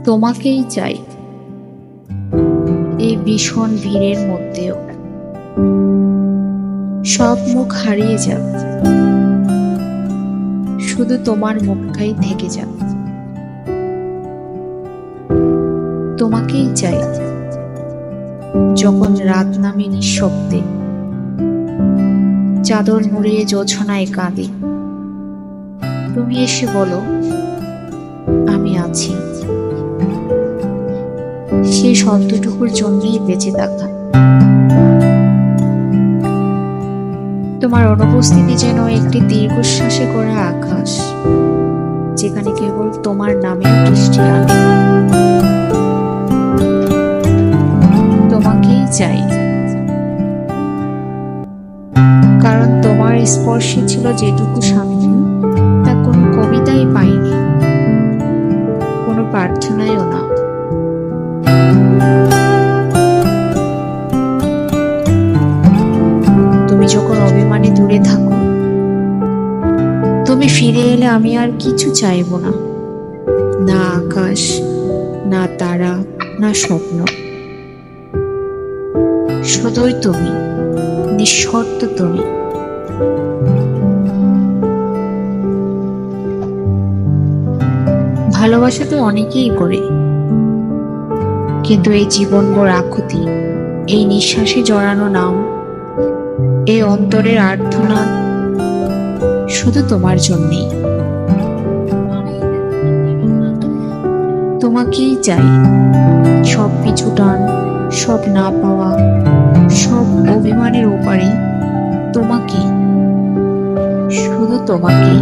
তোমাকেই চাই এই ভীষণ ভিড়ের মধ্যেও। সব মুখ হারিয়ে যাক, শুধু তোমার মুখটাই থেকে যাক। তোমাকেই চাই যখন রাত নামে নিঃশব্দে, চাদর মুড়িয়ে জোছনায় কাঁদে, তুমি এসে বলো আমি আছি। সেই শব্দটুকুর জন্যই বেঁচে থাকা। তোমার অনুপস্থিতি যেন একটি দীর্ঘশ্বাসে করা আকাশ, যেখানে কেবল তোমার নামের বৃষ্টি আনে। তোমাকেই চাই, কারণ তোমার স্পর্শে ছিল যেটুকু শান্তি, তা কোনো কবিতাই পাইনি, কোনো প্রার্থনায়ও না। তুমি যখন অভিমানে দূরে থাকো, তুমি ফিরে এলে আমি আর কিছু চাইবো না, না আকাশ, না তারা, না স্বপ্ন। শুধুই তুমি, নিঃশর্ত তুমি। ভালোবাসা তো অনেকেই করে, কিন্তু এই জীবনভর আকুতি, এই নিঃশ্বাসে জড়ানো নাম, এই অন্তরের আর্তনাদ শুধু তোমার জন্যেই। তোমাকেই চাই, সব পিছু টান, সব না পাওয়া, সব অভিমানের ওপারে তোমাকে, শুধু তোমাকে।